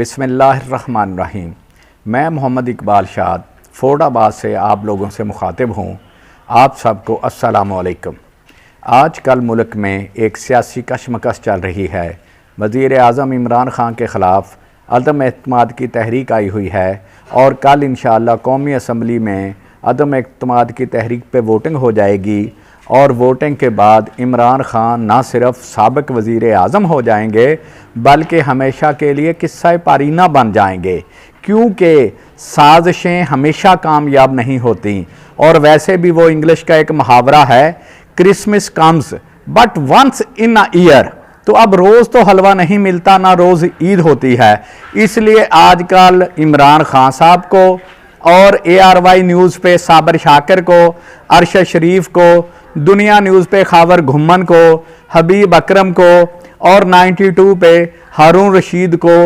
बिस्मिल्लाहिर्रहमानिर्रहीम। मैं मोहम्मद इकबाल शाद फोर्डाबाद से आप लोगों से मुखातिब हूँ। आप सबको अस्सलामु अलैकुम। आजकल मुल्क में एक सियासी कशमकश चल रही है। वज़ीर आज़म इमरान ख़ान के ख़िलाफ़ अदम एतमाद की तहरीक आई हुई है और कल इंशाअल्लाह कौमी असम्बली में अदम एतमाद की तहरीक पे वोटिंग हो जाएगी और वोटिंग के बाद इमरान ख़ान ना सिर्फ साबिक़ वज़ीर आज़म हो जाएंगे बल्कि हमेशा के लिए किस्सा पारीना बन जाएंगे, क्योंकि साजिशें हमेशा कामयाब नहीं होती। और वैसे भी वो इंग्लिश का एक मुहावरा है, Christmas comes but once in a year. तो अब रोज़ तो हलवा नहीं मिलता, ना रोज़ ईद होती है। इसलिए आजकल इमरान ख़ान साहब को और ARY न्यूज़ पे साबिर शाकिर को, अरशद शरीफ को, दुनिया न्यूज़ पे खावर घुम्मन को, हबीब अकरम को और 92 पे हारून रशीद को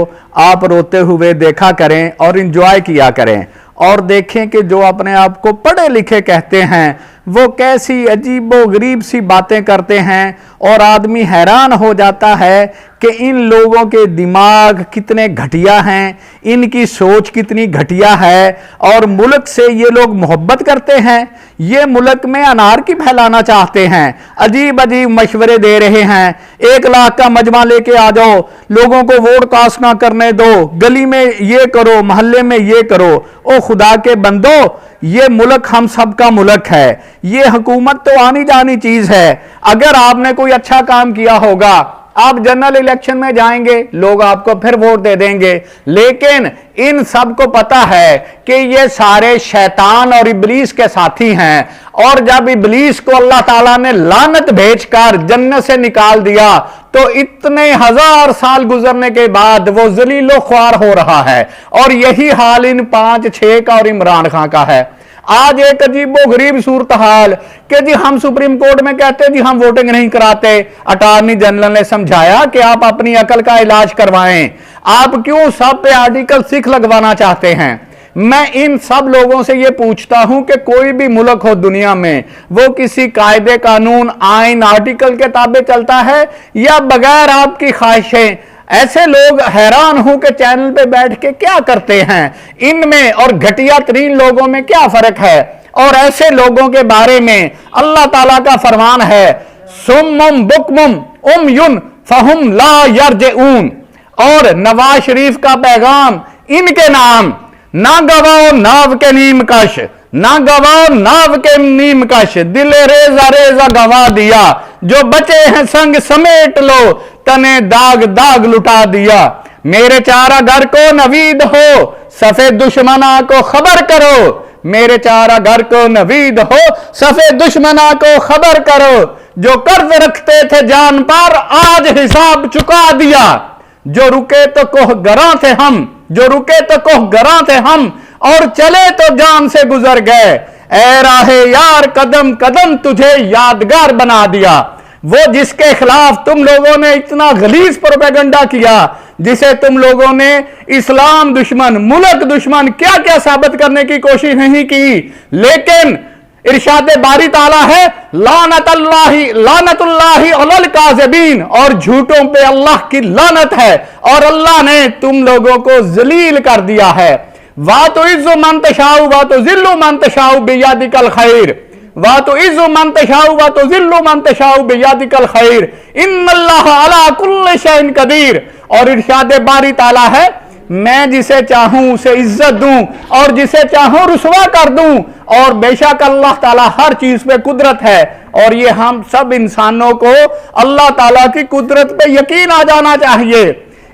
आप रोते हुए देखा करें और इन्जॉय किया करें और देखें कि जो अपने आप को पढ़े लिखे कहते हैं वो कैसी अजीबो गरीब सी बातें करते हैं और आदमी हैरान हो जाता है कि इन लोगों के दिमाग कितने घटिया हैं, इनकी सोच कितनी घटिया है। और मुल्क से ये लोग मोहब्बत करते हैं, ये मुल्क में अनारकी फैलाना चाहते हैं, अजीब अजीब मशवरे दे रहे हैं। 1 लाख का मजमा लेके आ जाओ, लोगों को वोट कास्ट ना करने दो, गली में ये करो, मोहल्ले में ये करो। ओ खुदा के बंदो, ये मुल्क हम सब का मुल्क है, ये हुकूमत तो आनी जानी चीज है। अगर आपने कोई अच्छा काम किया होगा, आप जनरल इलेक्शन में जाएंगे, लोग आपको फिर वोट दे देंगे। लेकिन इन सबको पता है कि ये सारे शैतान और इब्लीस के साथी हैं और जब इब्लीस को अल्लाह ताला ने लानत भेजकर जन्नत से निकाल दिया तो इतने 1000 साल गुजरने के बाद वो जलीलो ख्वार हो रहा है। और यही हाल इन 5-6 का और इमरान खान का है। आज एक अजीबो गरीब सूरत हाल कि जी हम सुप्रीम कोर्ट में कहते जी हम वोटिंग नहीं कराते। अटॉर्नी जनरल ने समझाया कि आप अपनी अकल का इलाज करवाएं, आप क्यों सब पे आर्टिकल 6 लगवाना चाहते हैं। मैं इन सब लोगों से ये पूछता हूं कि कोई भी मुल्क हो दुनिया में, वो किसी कायदे कानून आइन आर्टिकल के ताबे चलता है या बगैर आपकी ख्वाहिशें। ऐसे लोग हैरान हूं कि चैनल पे बैठ के क्या करते हैं, इनमें और घटिया तरीन लोगों में क्या फर्क है। और ऐसे लोगों के बारे में अल्लाह ताला का फरमान है, सुम्मुम बुकमुम उमयुन फहुम ला यरजऊन। और नवाज शरीफ का पैगाम, इनके नाम ना गवाओ नाव के नीम कश, ना गवाओ नाव के नीम कश, दिले रेजा रेजा गवा दिया, जो बचे हैं संग समेट लो, तने दाग दाग लुटा दिया। मेरे चारा घर को नवीद हो, सफेद दुश्मना को खबर करो। मेरे चारा घर को नवीद हो, सफेद दुश्मना को खबर करो। जो कर्ज रखते थे जान पर, आज हिसाब चुका दिया। जो रुके तो कोहगरा थे हम, जो रुके तो कोहगरा थे हम, और चले तो जान से गुजर गए। ऐ राहे यार कदम कदम तुझे यादगार बना दिया। वो जिसके खिलाफ तुम लोगों ने इतना गलीज प्रोपेगेंडा किया, जिसे तुम लोगों ने इस्लाम दुश्मन, मुल्क दुश्मन, क्या क्या साबित करने की कोशिश नहीं की। लेकिन इरशाद बारी ताला है, लानतुल्लाहि अलल काज़िबीन, और झूठों पे अल्लाह की लानत है। और अल्लाह ने तुम लोगों को जलील कर दिया है। वा तो इज़्ज़ु मन तशाउ वा तो ज़िल्लु मन तशाउ बियदिकल खैर, वा तो इज़्ज़ु मन तशाउ वा तो ज़िल्लु मन तशाउ बियदिकल खैर, इन्नल्लाह अला कुल्लि शैइन कदीर। और इरशाद बारी ताला है, मैं जिसे चाहूं उसे इज्जत दूं और जिसे चाहूं रुसवा कर दूं। और बेशक अल्लाह ताला हर चीज पे कुदरत है। और ये हम सब इंसानों को अल्लाह ताला की कुदरत पे यकीन आ जाना चाहिए।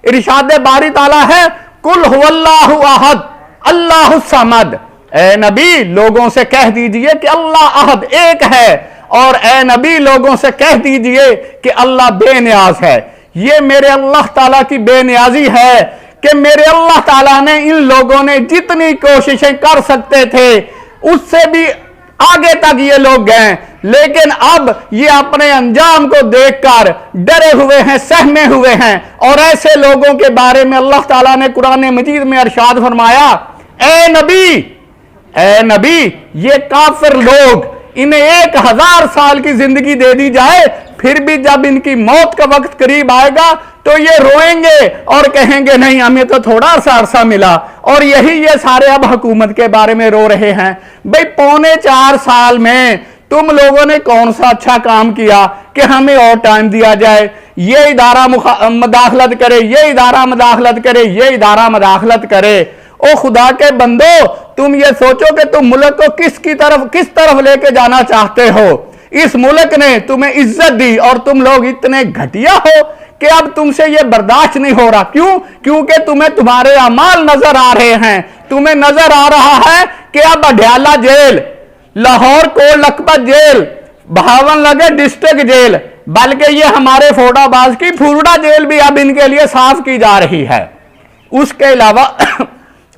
इरशाद बारी ताला है, कुल हुवल्लाहु अहद अल्लाहु समद। ए नबी लोगों से कह दीजिए कि अल्लाह अहद एक है, और ए नबी लोगों से कह दीजिए कि अल्लाह बेनियाज है। ये मेरे अल्लाह ताला की बेनियाजी है कि मेरे अल्लाह ताला ने इन लोगों ने जितनी कोशिशें कर सकते थे उससे भी आगे तक ये लोग गए। लेकिन अब ये अपने अंजाम को देखकर डरे हुए हैं, सहमे हुए हैं। और ऐसे लोगों के बारे में अल्लाह ताला ने कुरान मजीद में इरशाद फरमाया, ए नबी ये काफिर लोग, इन्हें 1000 साल की जिंदगी दे दी जाए, फिर भी जब इनकी मौत का वक्त करीब आएगा तो ये रोएंगे और कहेंगे नहीं हमें तो थोड़ा सा अरसा मिला। और यही ये सारे अब हुकूमत के बारे में रो रहे हैं। भाई 3.25 साल में तुम लोगों ने कौन सा अच्छा काम किया कि हमें और टाइम दिया जाए, ये इदारा मदाखलत करे, ये इदारा मदाखलत करे, ये इदारा मदाखलत करे। ओ खुदा के बंदो, तुम ये सोचो कि तुम मुल्क को किस तरफ लेके जाना चाहते हो। इस मुल्क ने तुम्हें इज्जत दी और तुम लोग इतने घटिया हो कि अब तुमसे ये बर्दाश्त नहीं हो रहा। क्यों? क्योंकि तुम्हें तुम्हारे अमाल नजर आ रहे हैं। तुम्हें नजर आ रहा है कि अब अडयाला जेल, लाहौर को लखपत जेल, बहावन लगे डिस्ट्रिक्ट जेल, बल्कि ये हमारे फोडाबाज की फुरडा जेल भी अब इनके लिए साफ की जा रही है। उसके अलावा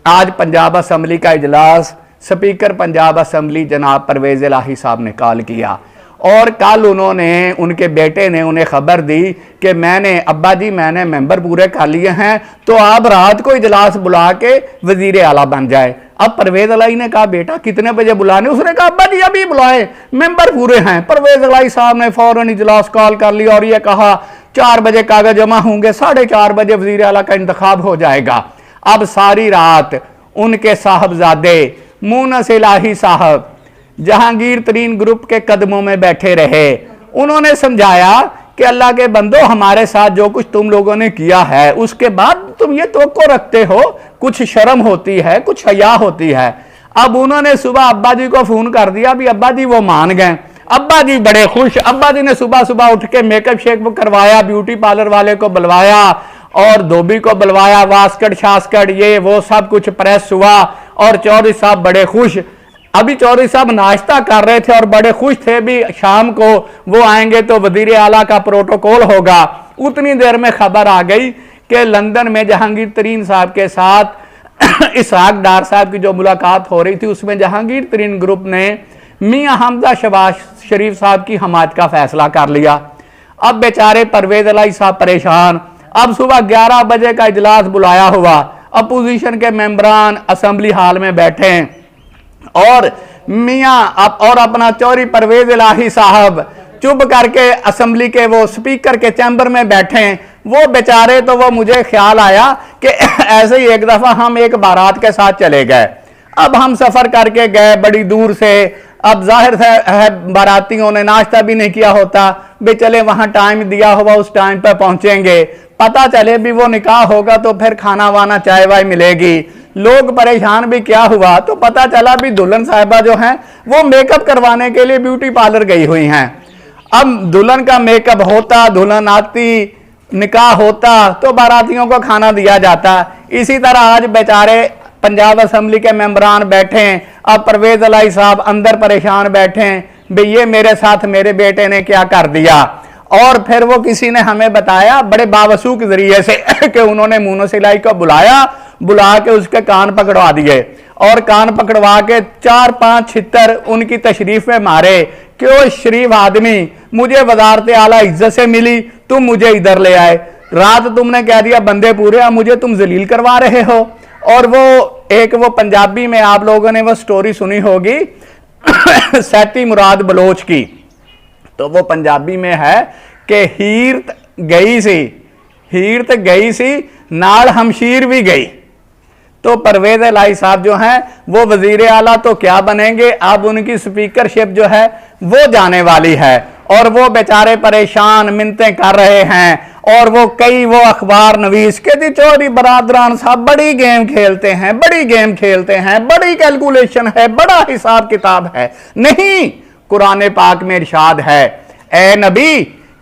आज पंजाब असम्बली का इजलास स्पीकर पंजाब असम्बली जनाब परवेज इलाही साहब ने कॉल किया और कल उन्होंने, उनके बेटे ने उन्हें खबर दी कि अब्बा जी मैंने मेंबर पूरे कर लिए हैं, तो आप रात को इजलास बुला के वजीर आला बन जाए। अब परवेज इलाही ने कहा बेटा कितने बजे बुलाने? उसने कहा अब्बा जी अभी बुलाए, मेंबर पूरे हैं। परवेज इलाही साहब ने फौरन इजलास कॉल कर लिया और यह कहा 4 बजे कागज जमा होंगे, 4:30 बजे वजीर आला का इंतखाब हो जाएगा। अब सारी रात उनके साहबजादे मुनस इलाही साहब जहांगीर तरीन ग्रुप के कदमों में बैठे रहे। उन्होंने समझाया कि अल्लाह के बंदो, हमारे साथ जो कुछ तुम लोगों ने किया है उसके बाद तुम ये तवक्को रखते हो, कुछ शर्म होती है, कुछ हया होती है। अब उन्होंने सुबह अब्बा जी को फोन कर दिया, भी अब्बा जी वो मान गए। अब्बा जी बड़े खुश। अब्बा जी ने सुबह सुबह उठ के मेकअप शेकअप करवाया, ब्यूटी पार्लर वाले को बुलवाया और धोबी को बुलवाया, वास्कट शास्कट ये वो सब कुछ प्रेस हुआ और चौधरी साहब बड़े खुश। अभी चौधरी साहब नाश्ता कर रहे थे और बड़े खुश थे भी शाम को वो आएंगे तो वजीर आला का प्रोटोकॉल होगा। उतनी देर में खबर आ गई कि लंदन में जहांगीर तरीन साहब के साथ इसहाक डार साहब की जो मुलाकात हो रही थी उसमें जहांगीर तरीन ग्रुप ने मियां हमजा शहबाज शरीफ साहब की हमायत का फैसला कर लिया। अब बेचारे परवेज इलाही साहब परेशान। अब सुबह 11 बजे का इजलास बुलाया हुआ, अपोजिशन के मेंबरान असेंबली हॉल में बैठे और मियां और अपना चौधरी परवेज इलाही साहब चुप करके असेंबली के वो स्पीकर के चैम्बर में बैठे। वो बेचारे, तो वो मुझे ख्याल आया कि ऐसे ही एक दफा हम एक बारात के साथ चले गए। अब हम सफर करके गए बड़ी दूर से। अब जाहिर है बारातियों ने नाश्ता भी नहीं किया होता, भी चले वहां टाइम दिया हुआ उस टाइम पर पहुंचेंगे। पता चले भी वो निकाह होगा तो फिर खाना वाना चाय वाय मिलेगी। लोग परेशान भी क्या हुआ तो पता चला भी दुल्हन साहिबा जो हैं वो मेकअप करवाने के लिए ब्यूटी पार्लर गई हुई हैं। अब दुल्हन का मेकअप होता, दुल्हन आती, निकाह होता तो बारातियों को खाना दिया जाता। इसी तरह आज बेचारे पंजाब असेंबली के मेंबरान बैठे। अब परवेज इलाही साहब अंदर परेशान बैठे, भाई ये मेरे साथ मेरे बेटे ने क्या कर दिया। और फिर वो किसी ने हमें बताया बड़े बावसूख जरिए से कि उन्होंने मुनस इलाही को बुला के उसके कान पकड़वा दिए और कान पकड़वा के 4-5 छितर उनकी तशरीफ में मारे कि वो शरीफ आदमी, मुझे वजारत आला इज्जत से मिली, तुम मुझे इधर ले आए। रात तुमने कह दिया बंदे पूरे, अब मुझे तुम जलील करवा रहे हो। और वो पंजाबी में आप लोगों ने वो स्टोरी सुनी होगी सैती मुराद बलोच की। तो वो पंजाबी में है कि हीरत गई सी नाल हमशीर भी गई। तो परवेज इलाही साहब जो हैं वो वजीर आला तो क्या बनेंगे, अब उनकी स्पीकरशिप जो है वो जाने वाली है। और वो बेचारे परेशान मिन्नतें कर रहे हैं। और वो अखबार नवीस के जी चौधरी बरादरान साहब बड़ी गेम खेलते हैं, बड़ी कैलकुलेशन है, बड़ा हिसाब किताब है। नहीं, कुरान पाक में इरशाद है, ए नबी,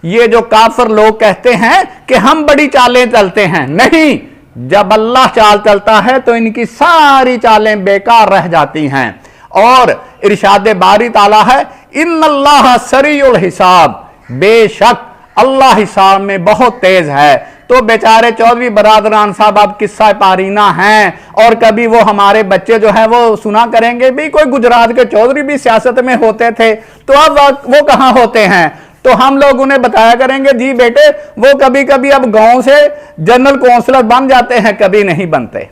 ये जो काफिर लोग कहते हैं कि हम बड़ी चालें चलते हैं, नहीं, जब अल्लाह चाल चलता है तो इनकी सारी चालें बेकार रह जाती हैं। और इरशाद बारी ताला है, इन्नल्लाह सरीउल हिसाब, बेशक अल्लाह हिसाब में बहुत तेज है। तो बेचारे चौधरी बरादरान साहब अब किस्सा पारीना हैं और कभी वो हमारे बच्चे जो है वो सुना करेंगे भी कोई गुजरात के चौधरी भी सियासत में होते थे, तो अब वो कहां होते हैं। तो हम लोग उन्हें बताया करेंगे जी बेटे वो कभी कभी अब गांव से जनरल काउंसलर बन जाते हैं, कभी नहीं बनते।